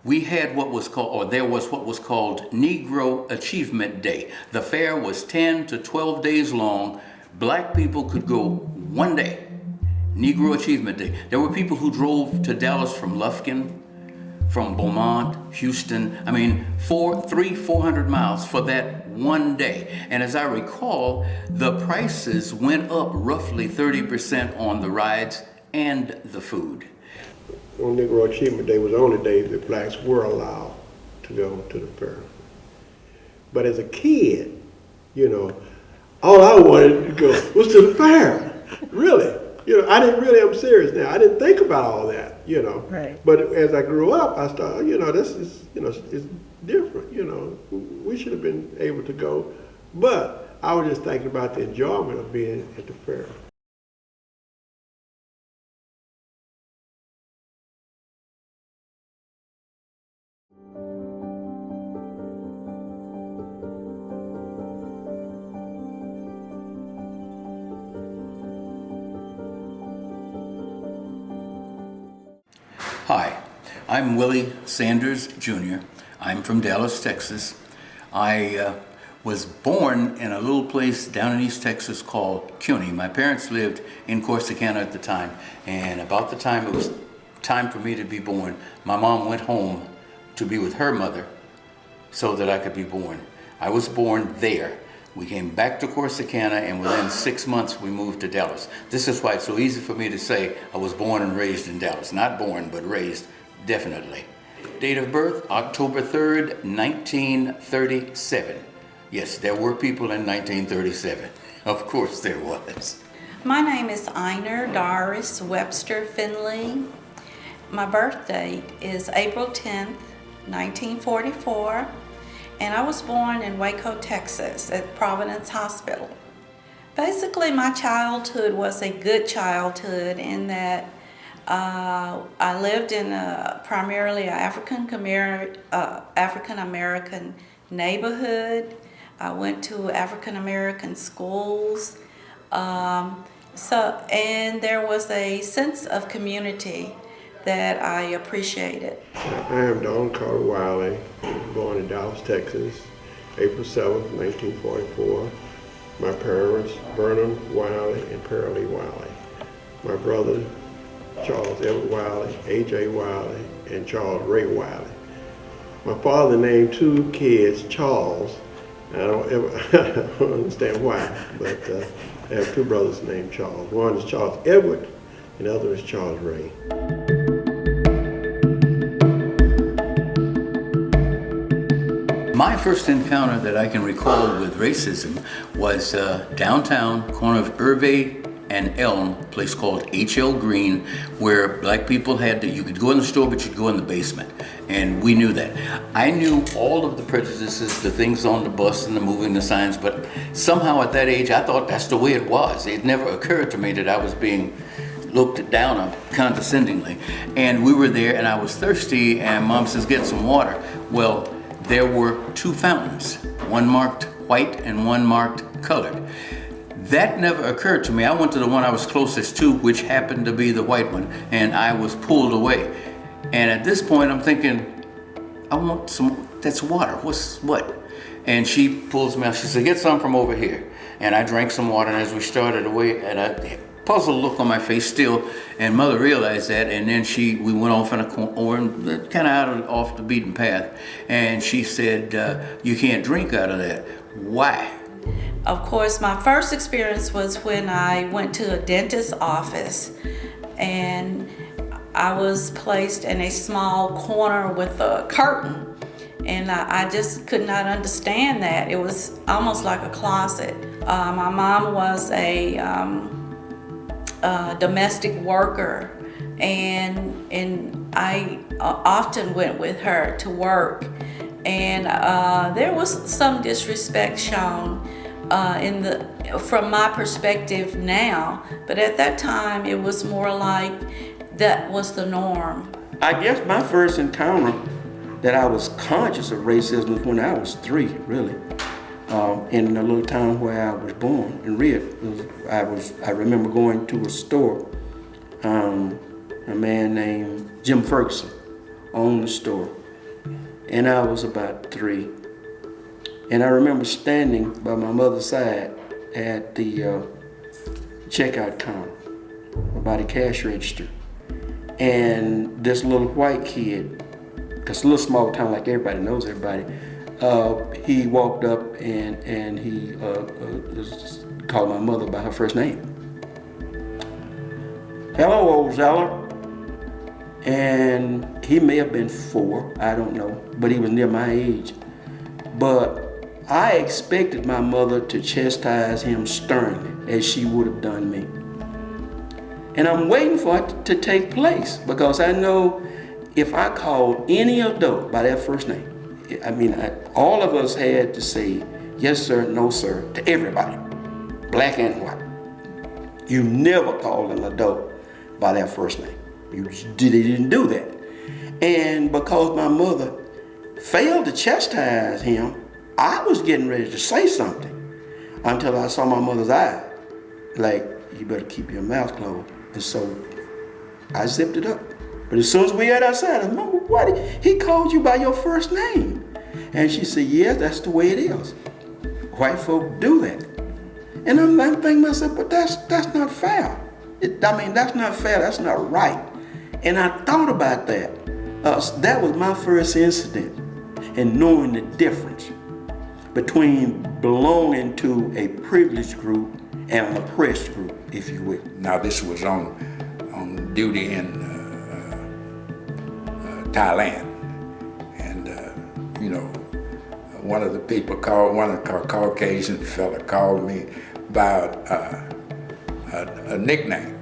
We had what was called, or there was what was called Negro Achievement Day. The fair was 10 to 12 days long. Black people could go one day. Negro Achievement Day. There were people who drove to Dallas from Lufkin, from Beaumont, Houston. I mean, 400 miles for that one day. And as I recall, the prices went up roughly 30% on the rides and the food. On Negro Achievement Day was the only day that blacks were allowed to go to the fair. But as a kid, you know, all I wanted to go was to the fair. Really. You know, I didn't really, I'm serious now, I didn't think about all that, you know. Right. But as I grew up, I started, you know, this is, you know, it's different, you know. We should have been able to go. But I was just thinking about the enjoyment of being at the fair. Hi, I'm Willie Sanders Jr. I'm from Dallas, Texas. I was born in a little place down in East Texas called CUNY. My parents lived in Corsicana at the time, and about the time it was time for me to be born, my mom went home to be with her mother so that I could be born. I was born there. We came back to Corsicana, and within 6 months we moved to Dallas. This is why it's so easy for me to say I was born and raised in Dallas. Not born, but raised, definitely. Date of birth, October 3rd, 1937. Yes, there were people in 1937. Of course there was. My name is Einer Doris Webster Finley. My birth date is April 10th, 1944. And I was born in Waco, Texas at Providence Hospital. Basically, my childhood was a good childhood in that I lived in primarily an African-American neighborhood. I went to African-American schools. And there was a sense of community that I appreciated. I am Don Carter Wiley, born in Dallas, Texas, April 7th, 1944. My parents, Vernon Wiley and Pearlie Wiley. My brother, Charles Edward Wiley, A.J. Wiley, and Charles Ray Wiley. My father named two kids Charles. I don't understand why, but I have two brothers named Charles. One is Charles Edward, and the other is Charles Ray. My first encounter that I can recall with racism was downtown, corner of Hervey and Elm, a place called H.L. Green, where black people you could go in the store, but you'd go in the basement. And we knew that. I knew all of the prejudices, the things on the bus and the moving the signs, but somehow at that age, I thought that's the way it was. It never occurred to me that I was being looked down on condescendingly. And we were there, and I was thirsty, and Mom says, get some water. Well, there were two fountains, one marked white and one marked colored. That never occurred to me. I went to the one I was closest to, which happened to be the white one, and I was pulled away. And at this point, I'm thinking, I want some, that's water, what? And she pulls me out, she said, get some from over here. And I drank some water, and as we started away, and a puzzled look on my face still, and Mother realized that, and then we went off in a corner, kind of off the beaten path, and she said, you can't drink out of that. Why? Of course, my first experience was when I went to a dentist's office, and I was placed in a small corner with a curtain, and I just could not understand that. It was almost like a closet. My mom was a domestic worker, and I often went with her to work, and there was some disrespect shown from my perspective now, but at that time it was more like that was the norm. I guess my first encounter that I was conscious of racism was when I was 3, really. In the little town where I was born, in Rio. I remember going to a store A man named Jim Ferguson owned the store. And I was about 3. And I remember standing by my mother's side at the checkout counter, by the cash register. And this little white kid, because it's a little small town like everybody knows everybody, he walked up and he called my mother by her first name. "Hello, old Zeller." And he may have been 4, I don't know, but he was near my age. But I expected my mother to chastise him sternly, as she would have done me. And I'm waiting for it to take place, because I know if I called any adult by their first name, all of us had to say yes sir, no sir to everybody, black and white. You never called an adult by their first name. You didn't do that. And because my mother failed to chastise him, I was getting ready to say something until I saw my mother's eye, like, "You better keep your mouth closed." And so I zipped it up. But as soon as we got outside, I said, "Mama, what? He called you by your first name." And she said, "Yes, that's the way it is. White folk do that." And I'm thinking to myself, but that's not fair. That's not fair. That's not right. And I thought about that. That was my first incident in knowing the difference between belonging to a privileged group and an oppressed group, if you will. Now this was on duty in Thailand, and one of the people one of the Caucasian fella called me by a nickname,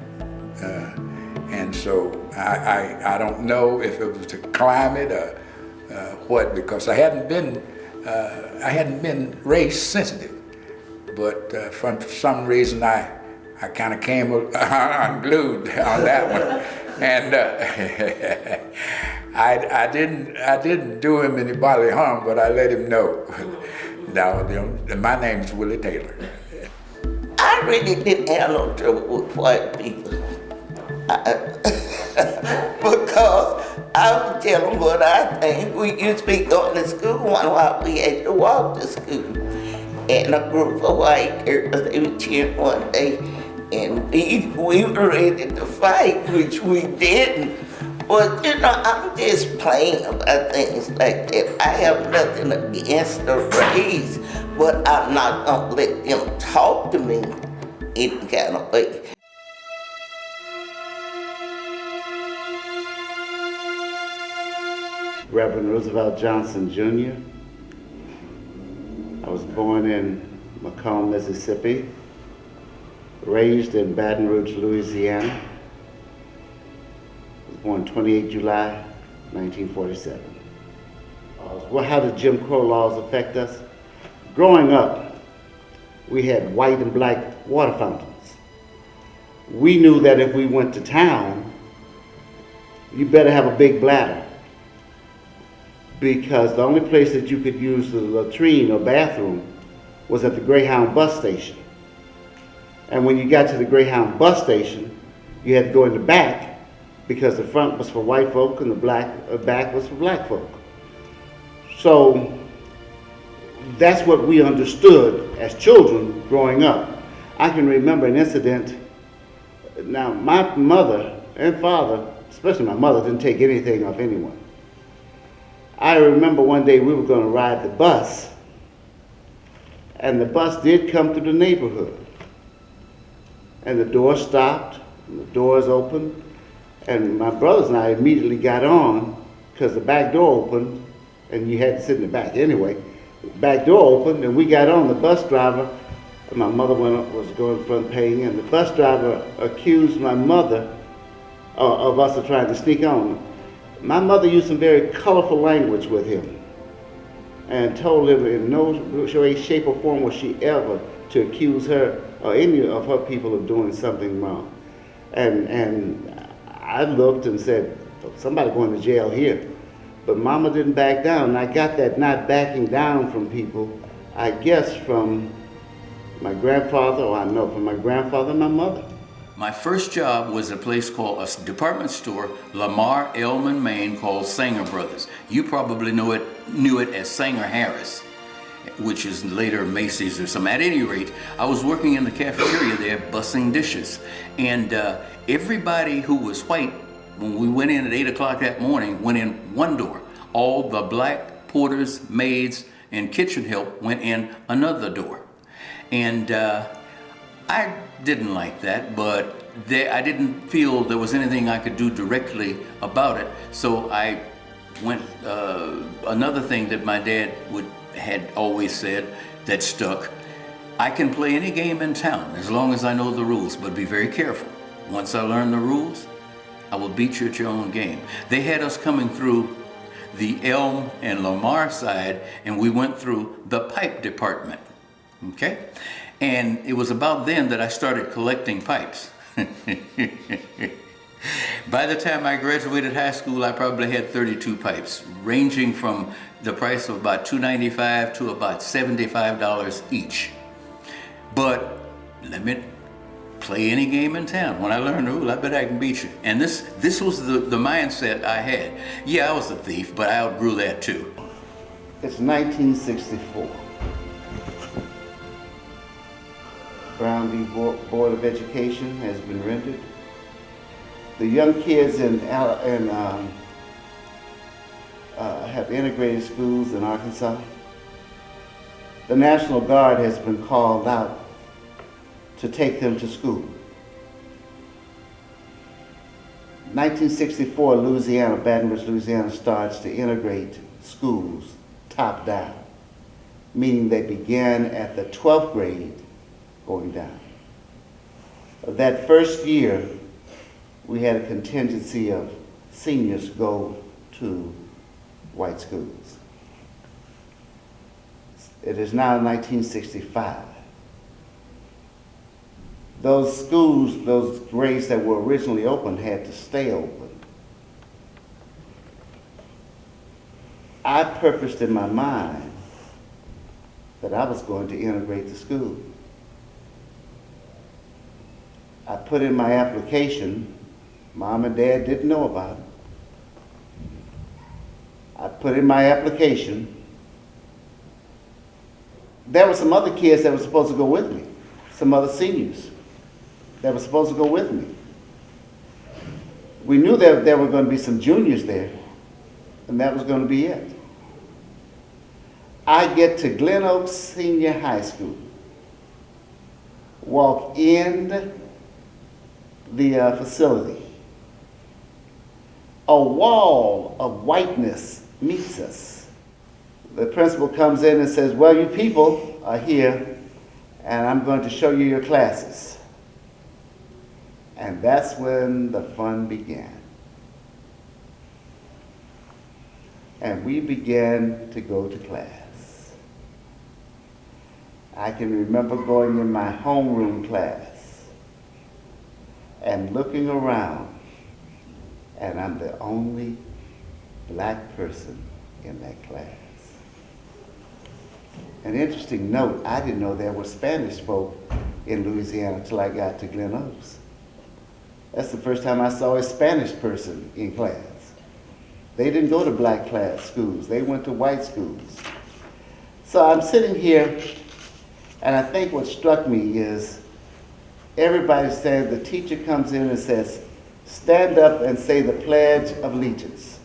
and so I don't know if it was the climate or what, because I hadn't been race sensitive, but for some reason I kind of came unglued on that one, and I didn't do him any bodily harm, but I let him know. Now, my name is Willie Taylor. I really didn't have no trouble with white people. Because I would tell them what I think. We used to be going to school one while we had to walk to school. And a group of white girls, they were cheering one day, and we were ready to fight, which we didn't. But I'm just playing about things like that. I have nothing against the race, but I'm not gonna let them talk to me any kind of way. Reverend Roosevelt Johnson Jr. I was born in Macomb, Mississippi, raised in Baton Rouge, Louisiana. I was born 28 July 1947. Well, how did Jim Crow laws affect us? Growing up, we had white and black water fountains. We knew that if we went to town, you better have a big bladder, because the only place that you could use the latrine or bathroom was at the Greyhound bus station. And when you got to the Greyhound bus station, you had to go in the back, because the front was for white folk and the back was for black folk. So that's what we understood as children growing up. I can remember an incident. Now, my mother and father, especially my mother, didn't take anything off anyone. I remember one day we were going to ride the bus, and the bus did come through the neighborhood. And the door stopped, and the doors opened, and my brothers and I immediately got on, because the back door opened, and you had to sit in the back anyway. The back door opened, and we got on. The bus driver, my mother was going front paying, and the bus driver accused my mother of us trying to sneak on. My mother used some very colorful language with him and told him in no way, shape, or form was she ever to accuse her or any of her people of doing something wrong. And I looked and said, somebody going to jail here. But Mama didn't back down. And I got that not backing down from people, I guess from my grandfather, or I know from my grandfather and my mother. My first job was a place called a department store, Lamar, Elman, Maine, called Sanger Brothers. You probably knew it as Sanger Harris, which is later Macy's or something. At any rate, I was working in the cafeteria there, bussing dishes. And everybody who was white, when we went in at 8 o'clock that morning, went in one door. All the black porters, maids, and kitchen help went in another door. And I didn't like that, but I didn't feel there was anything I could do directly about it. So I went, another thing that my dad had always said that stuck: I can play any game in town as long as I know the rules, but be very careful. Once I learn the rules, I will beat you at your own game. They had us coming through the Elm and Lamar side, and we went through the pipe department, okay? And it was about then that I started collecting pipes. By the time I graduated high school, I probably had 32 pipes, ranging from the price of about $2.95 to about $75 each. But let me play any game in town. When I learned the rule, I bet I can beat you. And this was the mindset I had. Yeah, I was a thief, but I outgrew that too. It's 1964. Brown v. Board of Education has been rendered. The young kids have integrated schools in Arkansas. The National Guard has been called out to take them to school. 1964, Louisiana, Baton Rouge, Louisiana starts to integrate schools top down, meaning they began at the 12th grade going down. That first year, we had a contingency of seniors go to white schools. It is now 1965. Those schools, those grades that were originally open had to stay open. I purposed in my mind that I was going to integrate the school. I put in my application. Mom and Dad didn't know about it. I put in my application. There were some other kids that were supposed to go with me, some other seniors that were supposed to go with me. We knew that there were going to be some juniors there, and that was going to be it. I get to Glen Oaks Senior High School, walk in the facility. A wall of whiteness meets us. The principal comes in and says, well, you people are here, and I'm going to show you your classes. And that's when the fun began. And we began to go to class. I can remember going in my homeroom class and looking around, and I'm the only black person in that class. An interesting note, I didn't know there were Spanish folk in Louisiana until I got to Glen Oaks. That's the first time I saw a Spanish person in class. They didn't go to black class schools, they went to white schools. So I'm sitting here, and I think what struck me is everybody said, the teacher comes in and says, stand up and say the Pledge of Allegiance.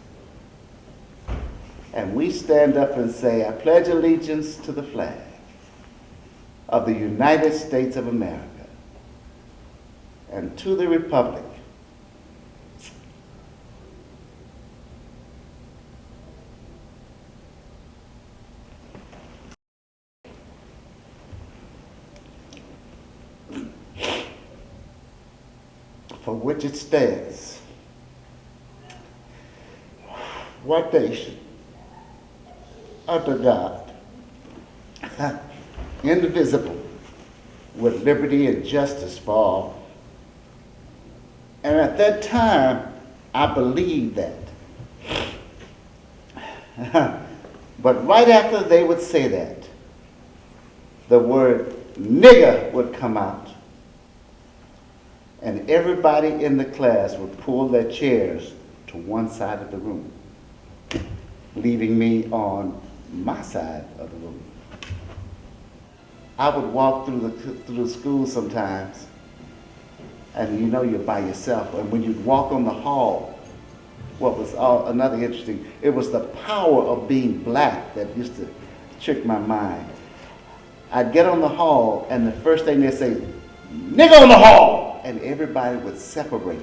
And we stand up and say, I pledge allegiance to the flag of the United States of America and to the republic for which it stands, one nation, under God, indivisible, with liberty and justice for all. And at that time, I believed that. But right after they would say that, the word nigger would come out. and everybody in the class would pull their chairs to one side of the room, leaving me on my side of the room. I would walk through the school sometimes, and you know you're by yourself. And when you'd walk on the hall, what was another interesting, it was the power of being black that used to trick my mind. I'd get on the hall, and the first thing they'd say, "Nigga on the hall!" And everybody would separate.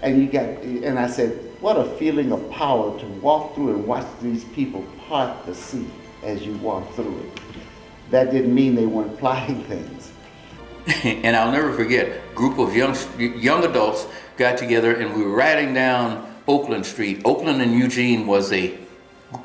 And I said, what a feeling of power to walk through and watch these people part the sea as you walk through it. That didn't mean they weren't plotting things. And I'll never forget, a group of young adults got together and we were riding down Oakland Street. Oakland and Eugene was a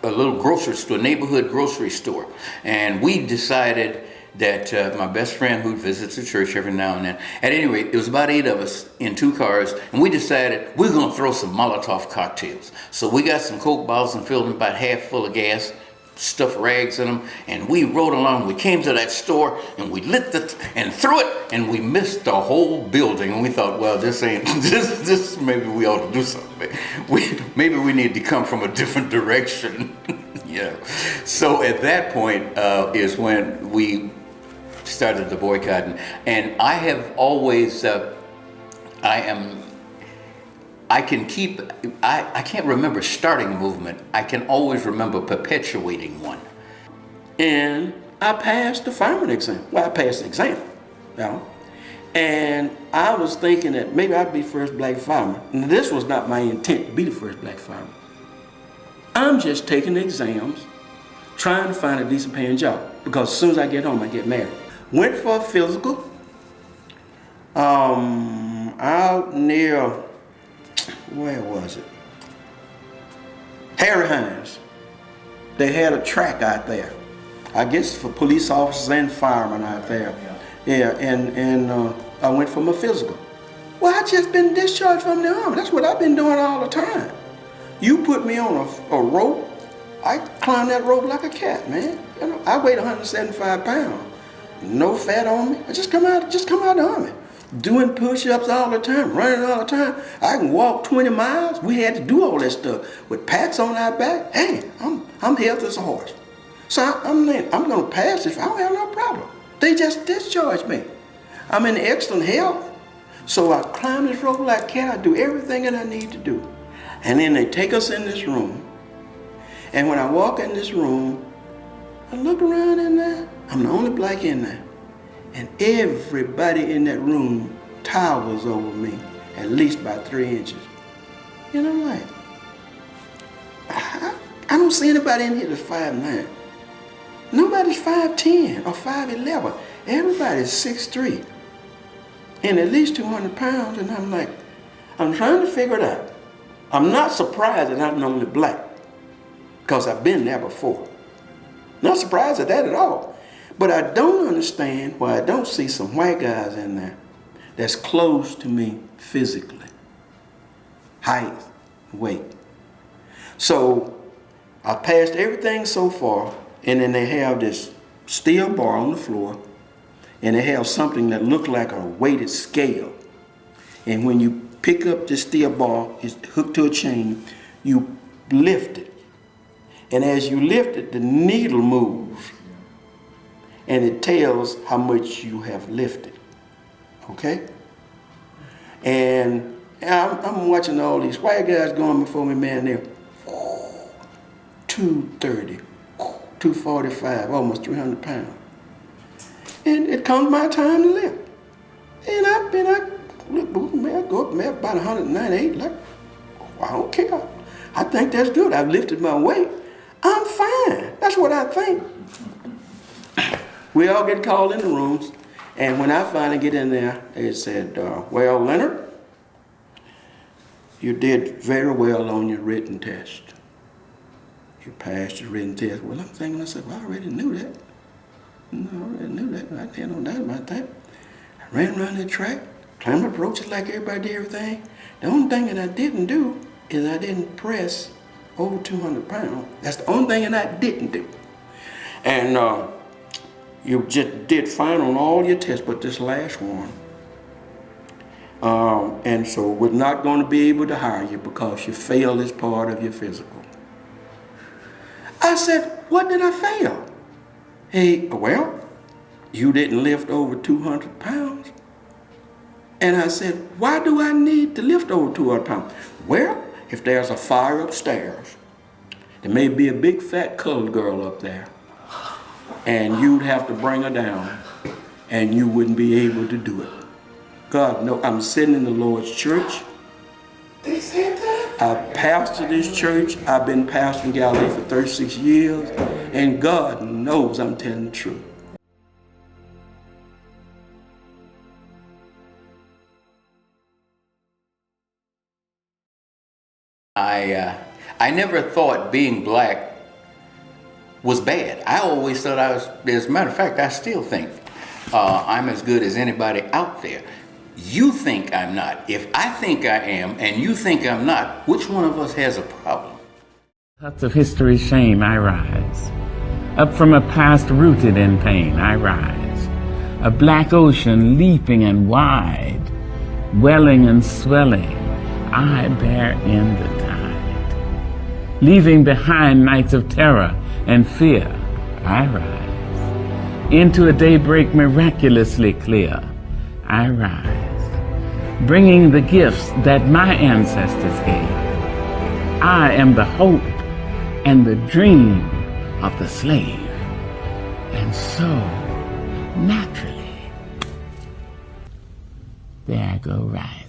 little grocery store, neighborhood grocery store. And we decided that my best friend who visits the church every now and then, at any rate, it was about 8 of us in 2 cars, and we decided we're gonna throw some Molotov cocktails. So we got some Coke bottles and filled them about half full of gas, stuffed rags in them, and we rode along. We came to that store and we lit and threw it, and we missed the whole building. And we thought, well, this ain't this. Maybe we ought to do something. Maybe we need to come from a different direction. Yeah. So at that point is when we started the boycotting, and I have always I can't remember starting a movement. I can always remember perpetuating one. And I passed the fireman exam. Well, I passed the exam, you know. And I was thinking that maybe I'd be first black fireman. And this was not my intent to be the first black fireman. I'm just taking the exams, trying to find a decent paying job. Because as soon as I get home, I get married. Went for a physical, out near, where was it? Harry Hines. They had a track out there. I guess for police officers and firemen out there. Yeah, and I went for my physical. Well, I just been discharged from the Army. That's what I've been doing all the time. You put me on a rope, I climb that rope like a cat, man. You know, I weighed 175 pounds. No fat on me. I just come out of the Army. Doing push-ups all the time, running all the time. I can walk 20 miles. We had to do all that stuff with packs on our back. Hey, I'm healthy as a horse. So I'm gonna pass this. I don't have no problem. They just discharged me. I'm in excellent health. So I climb this rope like a cat. I do everything that I need to do. And then they take us in this room. And when I walk in this room, I look around in there. I'm the only black in there. And everybody in that room towers over me, at least by 3 inches. And I'm like, I don't see anybody in here that's 5'9". Nobody's 5'10" or 5'11". Everybody's 6'3", and at least 200 pounds. And I'm like, I'm trying to figure it out. I'm not surprised that I'm the only black, because I've been there before. Not surprised at that at all. But I don't understand why I don't see some white guys in there that's close to me physically. Height, weight. So I passed everything so far, and then they have this steel bar on the floor, and they have something that looked like a weighted scale. And when you pick up the steel bar, it's hooked to a chain, you lift it. And as you lift it, the needle moves. And it tells how much you have lifted, okay? And I'm watching all these white guys going before me, man, they're 230, 245, almost 300 pounds. And it comes my time to lift. And I go up there about 198, like, I don't care. I think that's good. I've lifted my weight. I'm fine. That's what I think. We all get called in the rooms, and when I finally get in there, they said, well, Leonard, you did very well on your written test. You passed your written test. Well, I'm thinking to myself, well, I already knew that. I already knew that. I had no doubt about that. I ran around the track, climbed up ropes like everybody did everything. The only thing that I didn't do is I didn't press over 200 pounds. That's the only thing that I didn't do. And you just did fine on all your tests, but this last one, And so we're not going to be able to hire you because you failed as part of your physical. I said, what did I fail? Hey, well, you didn't lift over 200 pounds. And I said, why do I need to lift over 200 pounds? Well, if there's a fire upstairs, there may be a big fat colored girl up there, and you'd have to bring her down, and you wouldn't be able to do it. God, no, I'm sitting in the Lord's church. They said that? I pastor this church. I've been pastoring Galilee for 36 years, and God knows I'm telling the truth. I never thought being black was bad. I always thought I was, as a matter of fact, I still think I'm as good as anybody out there. You think I'm not. If I think I am and you think I'm not, which one of us has a problem? Huts of history's shame, I rise. Up from a past rooted in pain, I rise. A black ocean leaping and wide, welling and swelling, I bear in the tide. Leaving behind nights of terror and fear, I rise. Into a daybreak miraculously clear, I rise. Bringing the gifts that my ancestors gave. I am the hope and the dream of the slave. And so, naturally, there I go right.